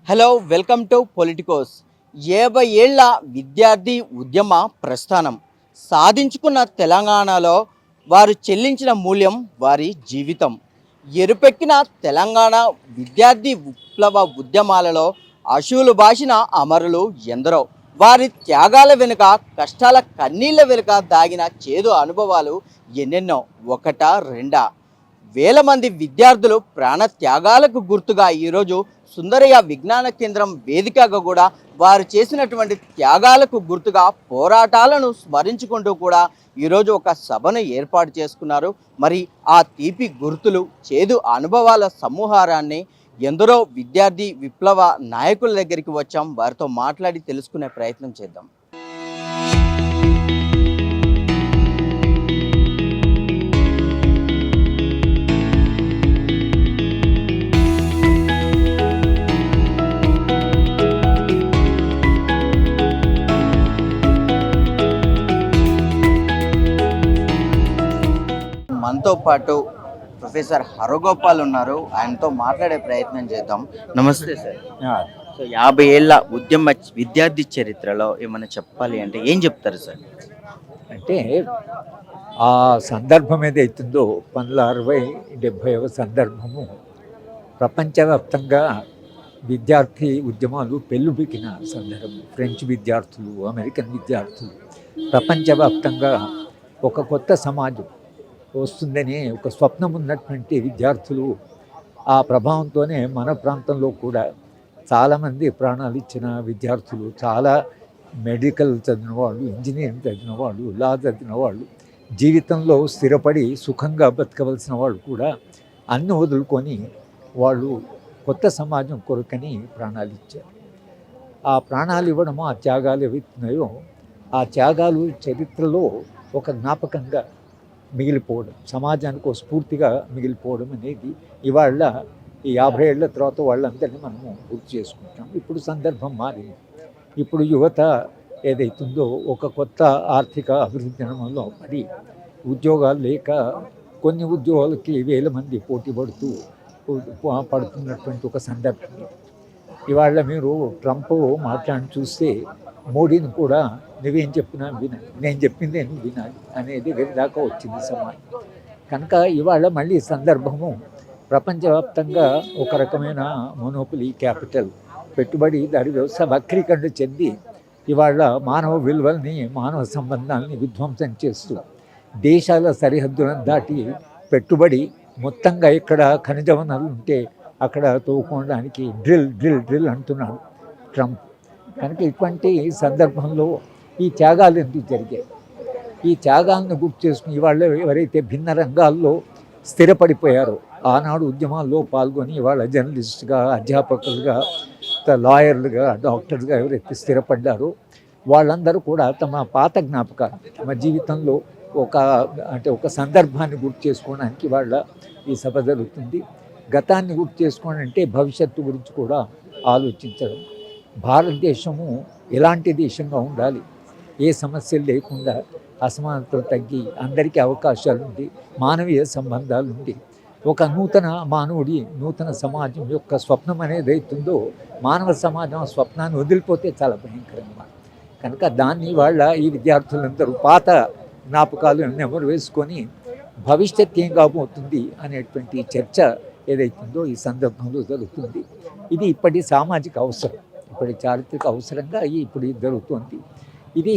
Hello welcome to Politicos. 50 ఏళ్ల విద్యార్థి ఉద్యమ ప్రస్థానం సాధించుకున్న తెలంగాణలో వారు చెల్లించిన మూల్యం వారి జీవితం. ఎరుపెక్కిన తెలంగాణ విద్యార్థి విప్లవ ఉద్యమాలలో అశువులు బాసిన అమరులు ఎందరో. వారి త్యాగాల వెనుక, కష్టాల కన్నీళ్ళ వెనుక దాగిన చేదు అనుభవాలు ఎన్నెన్నో. ఒకటా రెండా? వేల మంది విద్యార్థులు ప్రాణ త్యాగాలకు గుర్తుగా ఈరోజు సుందరయ్య విజ్ఞాన కేంద్రం వేదికగా కూడా వారు చేసినటువంటి త్యాగాలకు గుర్తుగా పోరాటాలను స్మరించుకుంటూ కూడా ఈరోజు ఒక సభను ఏర్పాటు చేసుకున్నారు. మరి ఆ తీపి గుర్తులు, చేదు అనుభవాల సమూహారాన్ని ఎందరో విద్యార్థి విప్లవ నాయకుల దగ్గరికి వచ్చాం. వారితో మాట్లాడి తెలుసుకునే ప్రయత్నం చేద్దాం. మనతో పాటు ప్రొఫెసర్ హరగోపాల్ ఉన్నారు. ఆయనతో మాట్లాడే ప్రయత్నం చేద్దాం. నమస్తే సార్. సో 50 ఏళ్ళ ఉద్యమ విద్యార్థి చరిత్రలో ఏమైనా చెప్పాలి అంటే ఏం చెప్తారు సార్? అంటే ఆ సందర్భం ఏదైతుందో 1960-70వ సందర్భము ప్రపంచవ్యాప్తంగా విద్యార్థి ఉద్యమాలు పెళ్ళుబికిన సందర్భం. ఫ్రెంచ్ విద్యార్థులు, అమెరికన్ విద్యార్థులు ప్రపంచవ్యాప్తంగా ఒక కొత్త సమాజం వస్తుందని ఒక స్వప్నం ఉన్నటువంటి విద్యార్థులు ఆ ప్రభావంతోనే మన ప్రాంతంలో కూడా చాలామంది ప్రాణాలు ఇచ్చిన విద్యార్థులు, చాలా మెడికల్ చదివిన వాళ్ళు, ఇంజనీరింగ్ చదివిన వాళ్ళు, లా చదివిన వాళ్ళు, జీవితంలో స్థిరపడి సుఖంగా బతకవలసిన వాళ్ళు కూడా అన్ని వదులుకొని వాళ్ళు కొత్త సమాజం కొరకని ప్రాణాలు ఇచ్చారు. ఆ ప్రాణాలు ఇవ్వడము, ఆ త్యాగాలు ఏవైతున్నాయో ఆ త్యాగాలు చరిత్రలో ఒక జ్ఞాపకంగా మిగిలిపోవడం, సమాజానికి ఒక స్ఫూర్తిగా మిగిలిపోవడం అనేది ఇవాళ ఈ 50 ఏళ్ల తర్వాత వాళ్ళందరినీ మనము గుర్తు చేసుకుంటాం. ఇప్పుడు సందర్భం మారింది. ఇప్పుడు యువత ఏదైతుందో ఒక కొత్త ఆర్థిక అభివృద్ధి రంగంలో పడి ఉద్యోగాలు లేక కొన్ని ఉద్యోగాలకి వేల మంది పోటీ పడుతున్నటువంటి ఒక సందర్భం. ఇవాళ మీరు ట్రంప్ మాట్లాడి చూస్తే మోడీని కూడా నువ్వేం చెప్పినా వినాలి, నేను చెప్పిందే నువ్వు వినాలి అనేది దాకా వచ్చింది సమాజం. కనుక ఇవాళ మళ్ళీ సందర్భము ప్రపంచవ్యాప్తంగా ఒక రకమైన మోనోపలీ క్యాపిటల్ పెట్టుబడి దాడి వ్యవస్థ వక్రీకరణ చెంది ఇవాళ మానవ విలువల్ని, మానవ సంబంధాలని విధ్వంసం చేస్తూ దేశాల సరిహద్దులను దాటి పెట్టుబడి మొత్తంగా ఇక్కడ ఖనిజ వనరులు ఉంటే అక్కడ తోకోవడానికి డ్రిల్ డ్రిల్ డ్రిల్ అంటున్నాడు ట్రంప్. కనుక ఇటువంటి సందర్భంలో ఈ త్యాగాలు ఎందుకు జరిగాయి? ఈ త్యాగాలను గుర్తు చేసుకుని ఇవాళ ఎవరైతే భిన్న రంగాల్లో స్థిరపడిపోయారో, ఆనాడు ఉద్యమాల్లో పాల్గొని ఇవాళ జర్నలిస్టుగా, అధ్యాపకులుగా, లాయర్లుగా, డాక్టర్లుగా ఎవరైతే స్థిరపడ్డారో వాళ్ళందరూ కూడా తమ పాత జ్ఞాపకాలు, తమ జీవితంలో ఒక సందర్భాన్ని గుర్తు చేసుకోవడానికి వాళ్ళ ఈ సభ జరుగుతుంది. గతాన్ని గుర్తు చేసుకోవడం అంటే భవిష్యత్తు గురించి కూడా ఆలోచించడం. భారతదేశము ఎలాంటి దేశంగా ఉండాలి, ఏ సమస్యలు లేకుండా, అసమానతలు తగ్గి అందరికీ అవకాశాలు ఉండి, మానవీయ సంబంధాలు ఉండి, ఒక నూతన మానవుడి, నూతన సమాజం యొక్క స్వప్నం అనేది అవుతుందో, మానవ సమాజం ఆ స్వప్నాన్ని వదిలిపోతే చాలా భయంకరంగా. కనుక దాన్ని వాళ్ళ ఈ విద్యార్థులందరూ పాత జ్ఞాపకాలు నెమరు వేసుకొని భవిష్యత్ ఏం కాబోతుంది అనేటువంటి చర్చ ఏదైతుందో ఈ సందర్భంలో జరుగుతుంది. ఇది ఇప్పటి సామాజిక అవసరం, ఇప్పటి చారిత్రక అవసరంగా ఇప్పుడు జరుగుతుంది. ఇది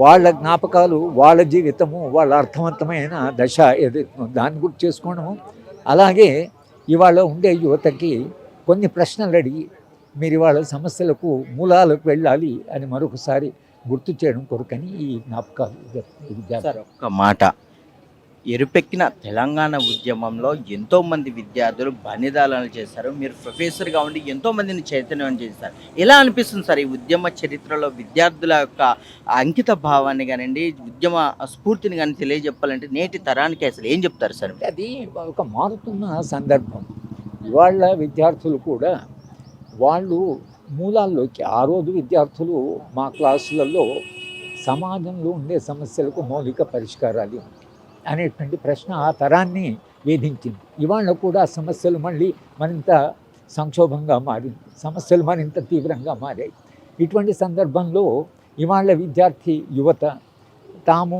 వాళ్ళ జ్ఞాపకాలు, వాళ్ళ జీవితము, వాళ్ళ అర్థవంతమైన దశ ఏదైతుందో దాన్ని గుర్తు చేసుకోవడము. అలాగే ఇవాళ ఉండే యువతకి కొన్ని ప్రశ్నలు అడిగి మీరు ఇవాళ సమస్యలకు మూలాలకు వెళ్ళాలి అని మరొకసారి గుర్తు చేయడం కొరకని ఈ జ్ఞాపకాలు. ఒక్క మాట, ఎరుపెక్కిన తెలంగాణ ఉద్యమంలో ఎంతోమంది విద్యార్థులు బలిదానాలు చేశారు. మీరు ప్రొఫెసర్గా ఉండి ఎంతోమందిని చైతన్యం చేశారు. ఎలా అనిపిస్తుంది సార్ ఈ ఉద్యమ చరిత్రలో విద్యార్థుల యొక్క అంకిత భావాన్ని కానివ్వండి, ఉద్యమ స్ఫూర్తిని కానీ తెలియజెప్పాలంటే నేటి తరానికి అసలు ఏం చెప్తారు సార్? అది ఒక మారుతున్న సందర్భం. ఇవాళ విద్యార్థులు కూడా వాళ్ళు మూలాల్లోకి, ఆ రోజు విద్యార్థులు మా క్లాసులలో సమాజంలో ఉండే సమస్యలకు మౌలిక పరిష్కారాలు అనేటువంటి ప్రశ్న ఆ తరాన్ని వేధించింది. ఇవాళ కూడా సమస్యలు మళ్ళీ మరింత సంక్షోభంగా మారింది, సమస్యలు మరింత తీవ్రంగా మారాయి. ఇటువంటి సందర్భంలో ఇవాళ విద్యార్థి యువత తాము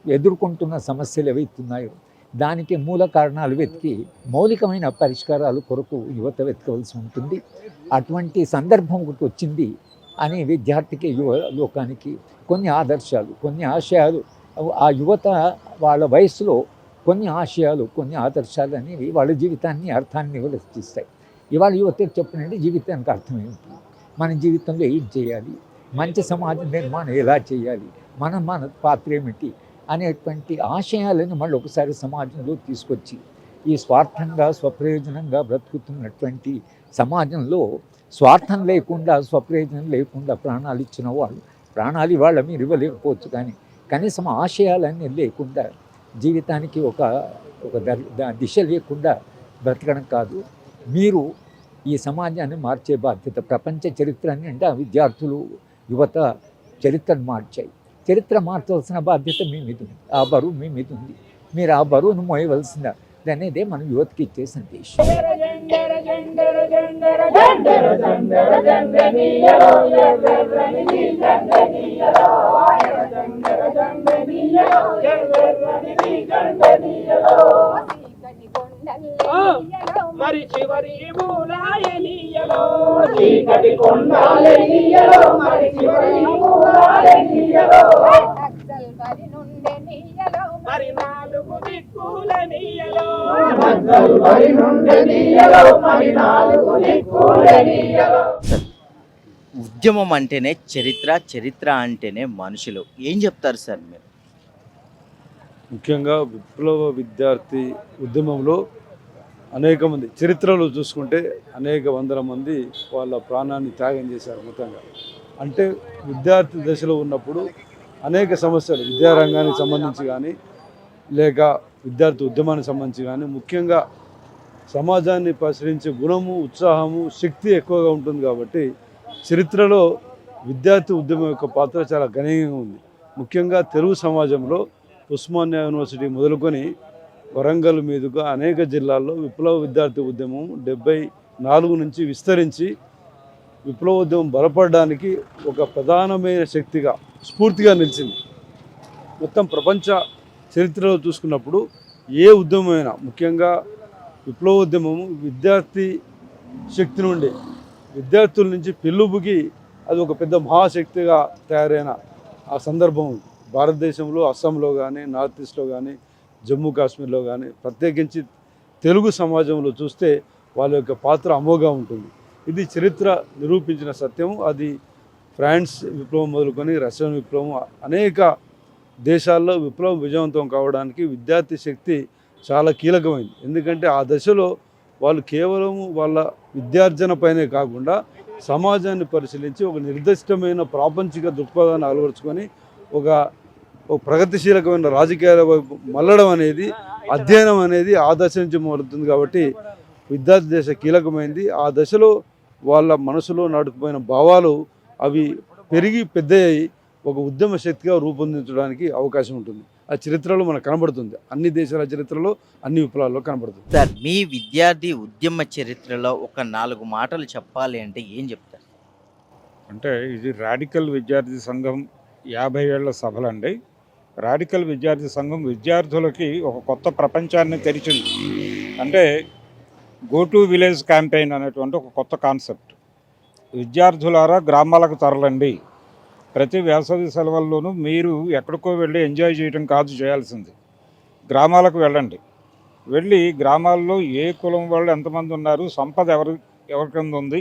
ఎదుర్కొంటున్న సమస్యలు ఏవైతున్నాయో దానికి మూల కారణాలు వెతికి మౌలికమైన పరిష్కారాలు కొరకు యువత వెతకవలసి ఉంటుంది. అటువంటి సందర్భం ఒకటి వచ్చింది అని విద్యార్థికి యువ లోకానికి కొన్ని ఆదర్శాలు, కొన్ని ఆశయాలు, ఆ యువత వాళ్ళ వయసులో కొన్ని ఆశయాలు, కొన్ని ఆదర్శాలు అనేవి వాళ్ళ జీవితాన్ని అర్థాన్ని వెలికిస్తాయి. ఇవాళ యువతకు చెప్పినంటే జీవితానికి అర్థం ఏమిటి, మన జీవితంలో ఏం చేయాలి, మంచి సమాజ నిర్మాణం ఎలా చేయాలి, మన పాత్ర ఏమిటి అనేటువంటి ఆశయాలను మళ్ళీ ఒకసారి సమాజంలో తీసుకొచ్చి ఈ స్వార్థంగా స్వప్రయోజనంగా బ్రతుకుతున్నటువంటి సమాజంలో స్వార్థం లేకుండా స్వప్రయోజనం లేకుండా ప్రాణాలు ఇచ్చిన వాళ్ళు, ప్రాణాలు ఇవాళ మీరు ఇవ్వలేకపోవచ్చు, కానీ కనీసం ఆశయాలన్నీ లేకుండా జీవితానికి ఒక దిశ లేకుండా బ్రతకడం కాదు. మీరు ఈ సమాజాన్ని మార్చే బాధ్యత, ప్రపంచ చరిత్రని అంటే ఆ విద్యార్థులు యువత చరిత్రను మార్చాయి. చరిత్ర మార్చవలసిన బాధ్యత మీ మీద ఉంది, ఆ బరువు మీ మీద ఉంది. మీరు ఆ బరువును మోయవలసిందా అనేదే మన యువతకి ఇచ్చే సందేశం. మరి చివరి మూలాయనీయలో చీకటి కొండాలనీయలో మరి చివరి మూలాయనీయలో నక్సల్ బరి నుండి నీయలో మరి నాలుగు దిక్కులనీయలో నక్సల్ బరి నుండి నీయలో మరి నాలుగు దిక్కులనీయలో. ఉద్యమం అంటేనే చరిత్ర, చరిత్ర అంటేనే మనుషులు. ఏం చెప్తారు సార్ మీరు? ముఖ్యంగా విప్లవ విద్యార్థి ఉద్యమంలో అనేక మంది చరిత్రలో చూసుకుంటే అనేక వందల మంది వాళ్ళ ప్రాణాన్ని త్యాగం చేశారు. మొత్తంగా అంటే విద్యార్థి దశలో ఉన్నప్పుడు అనేక సమస్యలు విద్యారంగానికి సంబంధించి కానీ లేక విద్యార్థి ఉద్యమానికి సంబంధించి కానీ ముఖ్యంగా సమాజాన్ని ప్రసరించే గుణము, ఉత్సాహము, శక్తి ఎక్కువగా ఉంటుంది. కాబట్టి చరిత్రలో విద్యార్థి ఉద్యమం యొక్క పాత్ర చాలా గణనీయంగా ఉంది. ముఖ్యంగా తెలుగు సమాజంలో ఉస్మానియా యూనివర్సిటీ మొదలుకొని వరంగల్ మీదుగా అనేక జిల్లాల్లో విప్లవ విద్యార్థి ఉద్యమం 74 నుంచి విస్తరించి విప్లవోద్యమం బలపడడానికి ఒక ప్రధానమైన శక్తిగా, స్ఫూర్తిగా నిలిచింది. మొత్తం ప్రపంచ చరిత్రలో చూసుకున్నప్పుడు ఏ ఉద్యమమైనా ముఖ్యంగా విప్లవోద్యమము విద్యార్థి శక్తి నుండి, విద్యార్థుల నుంచి పెళ్ళుబుకి అది ఒక పెద్ద మహాశక్తిగా తయారైన ఆ సందర్భం భారతదేశంలో అస్సాంలో కానీ, నార్త్ ఈస్ట్లో కానీ, జమ్మూ కాశ్మీర్లో కానీ, ప్రత్యేకించి తెలుగు సమాజంలో చూస్తే వాళ్ళ యొక్క పాత్ర అమోఘంగా ఉంటుంది. ఇది చరిత్ర నిరూపించిన సత్యం. అది ఫ్రాన్స్ విప్లవం మొదలుకొని రష్యన్ విప్లవం, అనేక దేశాల్లో విప్లవం విజయవంతం కావడానికి విద్యార్థి శక్తి చాలా కీలకమైంది. ఎందుకంటే ఆ దశలో వాళ్ళు కేవలం వాళ్ళ విద్యార్జన పైనే కాకుండా సమాజాన్ని పరిశీలించి ఒక నిర్దిష్టమైన ప్రాపంచిక దృక్పథాన్ని అలవరుచుకొని ఒక ప్రగతిశీలకమైన రాజకీయాల వైపు మళ్ళడం అనేది, అధ్యయనం అనేది ఆ దశ నుంచి మొదలుతుంది. కాబట్టి విద్యార్థి దశ కీలకమైంది. ఆ దశలో వాళ్ళ మనసులో నాటుకుపోయిన భావాలు అవి పెరిగి పెద్దయ్యి ఒక ఉద్యమ శక్తిగా రూపొందించడానికి అవకాశం ఉంటుంది. ఆ చరిత్రలో మనకు కనబడుతుంది, అన్ని దేశాల చరిత్రలో, అన్ని విప్లవాల్లో కనబడుతుంది. సార్, మీ విద్యార్థి ఉద్యమ చరిత్రలో ఒక 4 మాటలు చెప్పాలి అంటే ఏం చెప్తారు? అంటే ఇది రాడికల్ విద్యార్థి సంఘం 50 ఏళ్ల సభలండి. రాడికల్ విద్యార్థి సంఘం విద్యార్థులకి ఒక కొత్త ప్రపంచాన్ని తెరిచింది. అంటే గో టు విలేజ్ క్యాంపెయిన్ అనేటువంటి ఒక కొత్త కాన్సెప్ట్. విద్యార్థులారా గ్రామాలకు తరలండి, ప్రతి వేసవి సెలవుల్లోనూ మీరు ఎక్కడికో వెళ్ళి ఎంజాయ్ చేయడం కాదు చేయాల్సింది, గ్రామాలకు వెళ్ళండి. వెళ్ళి గ్రామాల్లో ఏ కులం వాళ్ళు ఎంతమంది ఉన్నారు, సంపద ఎవరి కింద ఉంది,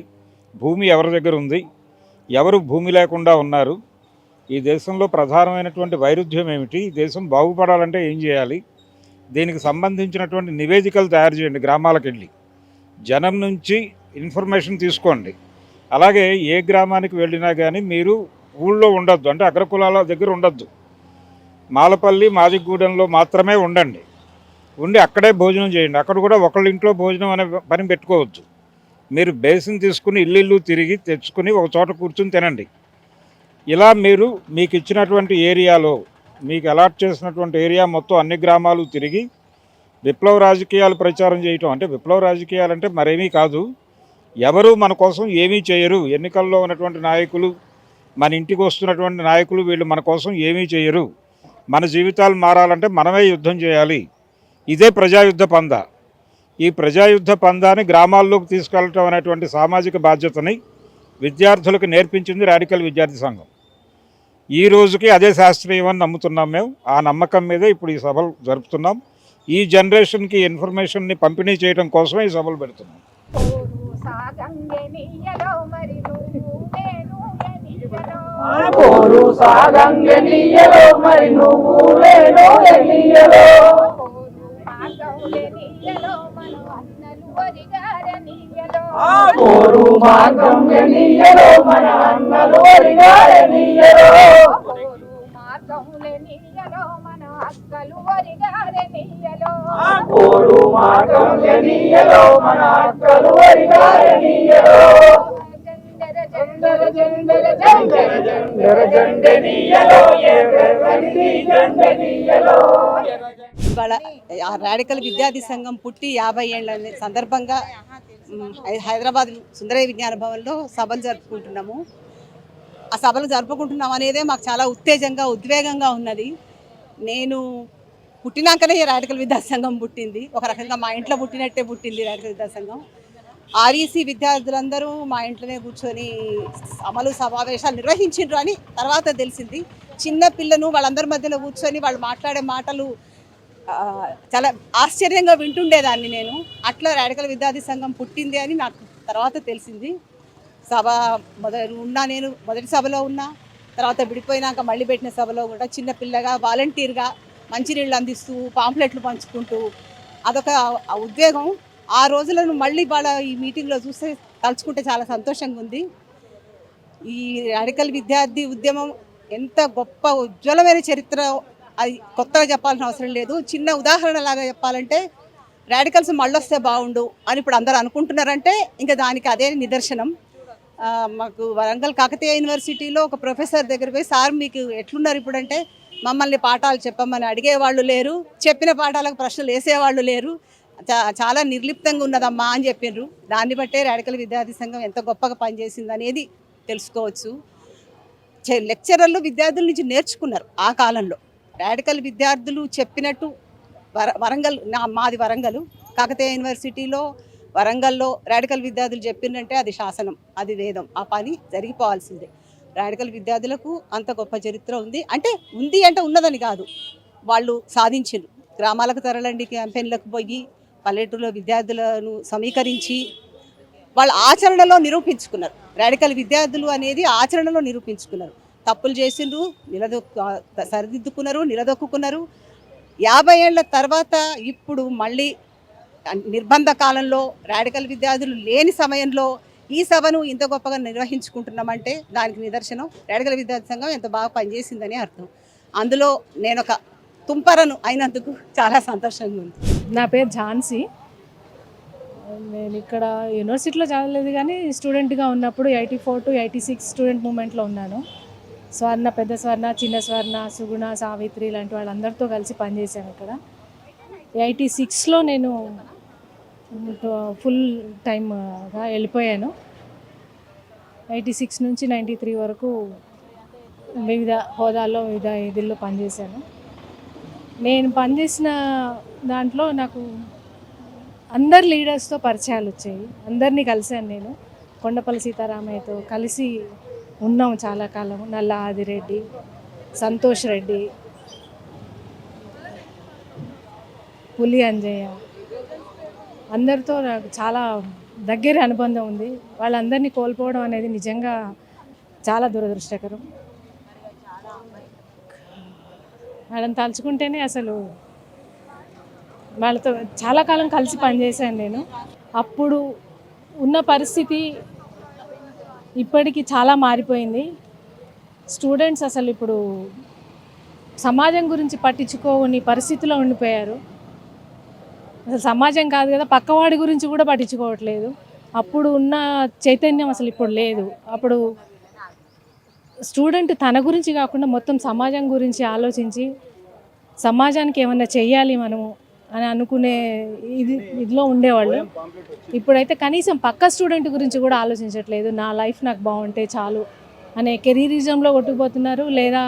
భూమి ఎవరి దగ్గర ఉంది, ఎవరు భూమి లేకుండా ఉన్నారు, ఈ దేశంలో ప్రధానమైనటువంటి వైరుధ్యం ఏమిటి, ఈ దేశం బాగుపడాలంటే ఏం చేయాలి, దీనికి సంబంధించినటువంటి నివేదికలు తయారు చేయండి. గ్రామాలకు వెళ్ళి జనం నుంచి ఇన్ఫర్మేషన్ తీసుకోండి. అలాగే ఏ గ్రామానికి వెళ్ళినా కానీ మీరు ఊళ్ళో ఉండొద్దు, అంటే అగ్రకులాల దగ్గర ఉండొద్దు, మాలపల్లి మాదిగూడెంలో మాత్రమే ఉండండి. ఉండి అక్కడే భోజనం చేయండి. అక్కడ కూడా ఒకళ్ళ ఇంట్లో భోజనం అనే పని పెట్టుకోవద్దు. మీరు బేసిన్ తీసుకుని ఇల్లు తిరిగి తెచ్చుకుని ఒక చోట కూర్చుని తినండి. ఇలా మీరు మీకు ఇచ్చినటువంటి ఏరియాలో, మీకు అలాట్ చేసినటువంటి ఏరియా మొత్తం అన్ని గ్రామాలు తిరిగి విప్లవ రాజకీయాలు ప్రచారం చేయటం. అంటే విప్లవ రాజకీయాలు అంటే మరేమీ కాదు, ఎవరు మన కోసం ఏమీ చేయరు. ఎన్నికల్లో ఉన్నటువంటి నాయకులు, మన ఇంటికి వస్తున్నటువంటి నాయకులు వీళ్ళు మన కోసం ఏమీ చేయరు. మన జీవితాలు మారాలంటే మనమే యుద్ధం చేయాలి. ఇదే ప్రజాయుద్ధ పందా. ఈ ప్రజాయుద్ధ పందాన్ని గ్రామాల్లోకి తీసుకెళ్ళటం అనేటువంటి సామాజిక బాధ్యతని విద్యార్థులకు నేర్పించింది రాడికల్ విద్యార్థి సంఘం. ఈ రోజుకి అదే శాస్త్రీయమని నమ్ముతున్నాం మేము. ఆ నమ్మకం మీదే ఇప్పుడు ఈ సభలు జరుపుతున్నాం. ఈ జనరేషన్కి ఇన్ఫర్మేషన్ని పంపిణీ చేయడం కోసమే ఈ సభలు పెడుతున్నాం. పోరు సాగంగె నీయలో మరి నువ్వు నేను ఎన్నియలో పోరు మార్గం ఎన్నియలో మన అన్నలు వరిగారెనియలో పోరు మార్గం ఎన్నియలో మన అక్కలు వరిగారెనియలో ఇవాళ రాడికల్ విద్యార్థి సంఘం పుట్టి 50 ఏళ్ల సందర్భంగా హైదరాబాద్ సుందరయ్య విజ్ఞాన భవన్లో సభలు జరుపుకుంటున్నాము. ఆ సభలు జరుపుకుంటున్నాం అనేదే మాకు చాలా ఉత్తేజంగా ఉద్వేగంగా ఉన్నది. నేను పుట్టినాకనే రాడికల్ విద్యార్థి సంఘం పుట్టింది. ఒక రకంగా మా ఇంట్లో పుట్టినట్టే పుట్టింది రాడికల్ విద్యార్థి సంఘం. ఆర్ఈసీ విద్యార్థులందరూ మా ఇంట్లోనే కూర్చొని అమలు సమావేశాలు నిర్వహించిండ్రు అని తర్వాత తెలిసింది. చిన్న పిల్లను వాళ్ళందరి మధ్యలో కూర్చొని వాళ్ళు మాట్లాడే మాటలు చాలా ఆశ్చర్యంగా వింటుండేదాన్ని నేను. అట్లా రాడికల్ విద్యార్థి సంఘం పుట్టింది అని నాకు తర్వాత తెలిసింది. సభ నేను మొదటి సభలో ఉన్నా, తర్వాత విడిపోయినాక మళ్ళీ పెట్టిన సభలో కూడా చిన్నపిల్లగా వాలంటీర్గా మంచినీళ్ళు అందిస్తూ పాంప్లెట్లు పంచుకుంటూ అదొక ఉద్వేగం. ఆ రోజులను మళ్ళీ వాళ్ళ ఈ మీటింగ్లో చూస్తే తలుచుకుంటే చాలా సంతోషంగా ఉంది. ఈ రాడికల్ విద్యార్థి ఉద్యమం ఎంత గొప్ప ఉజ్వలమైన చరిత్ర, అది కొత్తగా చెప్పాల్సిన అవసరం లేదు. చిన్న ఉదాహరణలాగా చెప్పాలంటే రాడికల్స్ మళ్ళొస్తే బాగుండు అని ఇప్పుడు అందరూ అనుకుంటున్నారంటే ఇంకా దానికి అదే నిదర్శనం. మాకు వరంగల్ కాకతీయ యూనివర్సిటీలో ఒక ప్రొఫెసర్ దగ్గర పోయి, సార్ మీకు ఎట్లున్నారు ఇప్పుడు అంటే, మమ్మల్ని పాఠాలు చెప్పమని అడిగేవాళ్ళు లేరు, చెప్పిన పాఠాలకు ప్రశ్నలు వేసేవాళ్ళు లేరు, చాలా నిర్లిప్తంగా ఉన్నదమ్మా అని చెప్పిండ్రు. దాన్ని బట్టే రాడికల్ విద్యార్థి సంఘం ఎంత గొప్పగా పనిచేసింది అనేది తెలుసుకోవచ్చు. లెక్చరర్లు విద్యార్థుల నుంచి నేర్చుకున్నారు. ఆ కాలంలో రాడికల్ విద్యార్థులు చెప్పినట్టు వరంగల్, మాది వరంగల్, కాకతీయ యూనివర్సిటీలో వరంగల్లో రాడికల్ విద్యార్థులు చెప్పిందంటే అది శాసనం, అది వేదం, ఆ పని జరిగిపోవాల్సిందే. రాడికల్ విద్యార్థులకు అంత గొప్ప చరిత్ర ఉంది అంటే ఉన్నదని కాదు, వాళ్ళు సాధించారు. గ్రామాలకు తరలండి క్యాంపెయిన్లకు పోయి పల్లెటూరులో విద్యార్థులను సమీకరించి వాళ్ళ ఆచరణలో నిరూపించుకున్నారు. రాడికల్ విద్యార్థులు అనేది ఆచరణలో నిరూపించుకున్నారు. తప్పులు చేసిండ్రు, సరిదిద్దుకున్నారు, నిలదొక్కున్నారు. 50 ఏళ్ల తర్వాత ఇప్పుడు మళ్ళీ నిర్బంధ కాలంలో రాడికల్ విద్యార్థులు లేని సమయంలో ఈ సభను ఇంత గొప్పగా నిర్వహించుకుంటున్నామంటే దానికి నిదర్శనం రాడికల్ విద్యార్థి సంఘం ఎంత బాగా పనిచేసిందని అర్థం. అందులో నేను ఒక తుంపరను అయినందుకు చాలా సంతోషంగా ఉంది. నా పేరు ఝాన్సీ. నేను ఇక్కడ యూనివర్సిటీలో చదవలేదు కానీ స్టూడెంట్గా ఉన్నప్పుడు 84 to 86 స్టూడెంట్ మూమెంట్లో ఉన్నాను. స్వర్ణ, పెద్ద స్వర్ణ, చిన్న స్వర్ణ, సుగుణ, సావిత్రి ఇలాంటి వాళ్ళందరితో కలిసి పనిచేశాను ఇక్కడ. 86లో నేను ఫుల్ టైమ్గా వెళ్ళిపోయాను. 86 నుంచి 93 వరకు వివిధ హోదాల్లో వివిధ ఇదిల్లో పనిచేశాను. నేను పనిచేసిన దాంట్లో నాకు అందరు లీడర్స్తో పరిచయాలు వచ్చాయి. అందరినీ కలిశాను నేను. కొండపల్లి సీతారామయ్యతో కలిసి ఉన్నాం చాలా కాలం. నల్ల ఆదిరెడ్డి, సంతోష్ రెడ్డి, పులి అంజయ్య, అందరితో నాకు చాలా దగ్గర అనుబంధం ఉంది. వాళ్ళందరినీ కోల్పోవడం అనేది నిజంగా చాలా దురదృష్టకరం. వాళ్ళని తలుచుకుంటేనే అసలు వాళ్ళతో చాలా కాలం కలిసి పనిచేశాను నేను. అప్పుడు ఉన్న పరిస్థితి ఇప్పటికి చాలా మారిపోయింది. స్టూడెంట్స్ అసలు ఇప్పుడు సమాజం గురించి పట్టించుకోని పరిస్థితిలో ఉండిపోయారు. అసలు సమాజం కాదు కదా, పక్కవాడి గురించి కూడా పట్టించుకోవట్లేదు. అప్పుడు ఉన్న చైతన్యం అసలు ఇప్పుడు లేదు. అప్పుడు స్టూడెంట్ తన గురించి కాకుండా మొత్తం సమాజం గురించి ఆలోచించి సమాజానికి ఏమన్నా చెయ్యాలి మనము అని అనుకునే ఇదిలో ఉండేవాళ్ళు. ఇప్పుడైతే కనీసం పక్క స్టూడెంట్ గురించి కూడా ఆలోచించట్లేదు. నా లైఫ్ నాకు బాగుంటే చాలు అనే కెరీరిజంలో కొట్టుకుపోతున్నారు, లేదా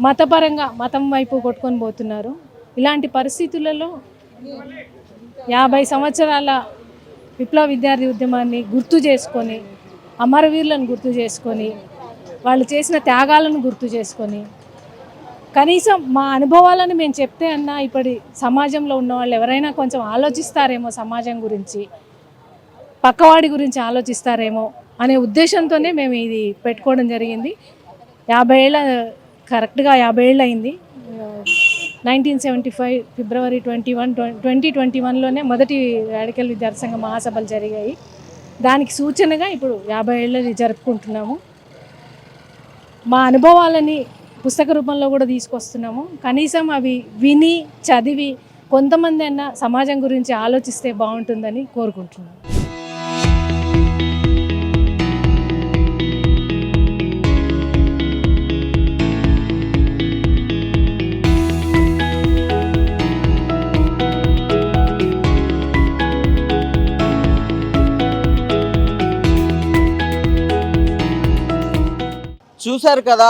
మతపరంగా మతం వైపు కొట్టుకొని పోతున్నారు. ఇలాంటి పరిస్థితులలో 50 సంవత్సరాల విప్లవ విద్యార్థి ఉద్యమాన్ని గుర్తు చేసుకొని, అమరవీరులను గుర్తు చేసుకొని, వాళ్ళు చేసిన త్యాగాలను గుర్తు చేసుకొని, కనీసం మా అనుభవాలను మేము చెప్తే అన్నా ఇప్పటి సమాజంలో ఉన్న వాళ్ళు ఎవరైనా కొంచెం ఆలోచిస్తారేమో, సమాజం గురించి పక్కవాడి గురించి ఆలోచిస్తారేమో అనే ఉద్దేశంతోనే మేము ఇది పెట్టుకోవడం జరిగింది. 50 ఏళ్ళ, కరెక్ట్గా 50 ఏళ్ళు అయింది. 1975 ఫిబ్రవరి 2021లోనే మొదటి రాడికల్ విద్యార్థి సంఘ మహాసభలు జరిగాయి. దానికి సూచనగా ఇప్పుడు 50 ఏళ్ళని జరుపుకుంటున్నాము. మా అనుభవాలని పుస్తక రూపంలో కూడా తీసుకొస్తున్నాము. కనీసం అవి విని చదివి కొంతమంది అన్నా సమాజం గురించి ఆలోచిస్తే బాగుంటుందని కోరుకుంటున్నాము. చూశారు కదా,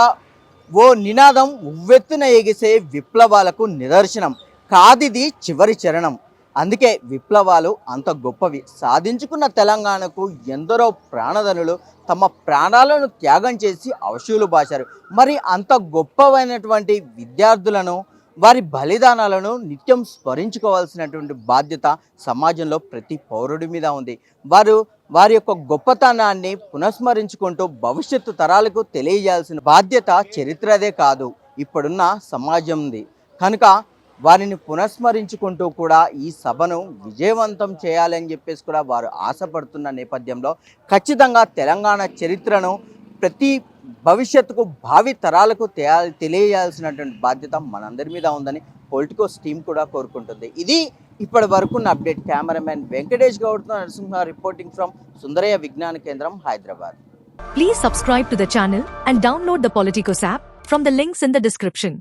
ఓ నినాదం ఉవ్వెత్తున ఎగిసే విప్లవాలకు నిదర్శనం. కాదిది చివరి చరణం. అందుకే విప్లవాలు అంత గొప్పవి. సాధించుకున్న తెలంగాణకు ఎందరో ప్రాణధనులు తమ ప్రాణాలను త్యాగం చేసి అవశూలు బాశారు. మరి అంత గొప్పవైనటువంటి విద్యార్థులను, వారి బలిదానాలను నిత్యం స్మరించుకోవాల్సినటువంటి బాధ్యత సమాజంలో ప్రతి పౌరుడి మీద ఉంది. వారి యొక్క గొప్పతనాన్ని పునఃస్మరించుకుంటూ భవిష్యత్తు తరాలకు తెలియజేయాల్సిన బాధ్యత చరిత్రదే కాదు, ఇప్పుడున్న సమాజంది. కనుక వారిని పునఃస్మరించుకుంటూ కూడా ఈ సభను విజయవంతం చేయాలని చెప్పేసి కూడా వారు ఆశపడుతున్న నేపథ్యంలో ఖచ్చితంగా తెలంగాణ చరిత్రను ప్రతి భవిష్యత్తుకు, భావి తరాలకు తెలియజేయాల్సినటువంటి బాధ్యత మనందరి మీద ఉందని పొలిటికోస్ టీం కూడా కోరుకుంటుంది. ఇది ఇప్పటి వరకున్న అప్డేట్. కెమెరామెన్ వెంకటేష్ గౌడ్తో Narasimha reporting from Sundarayya Vignana Kendram, Hyderabad. Please subscribe to the channel and download the Politicos app from the links in the description.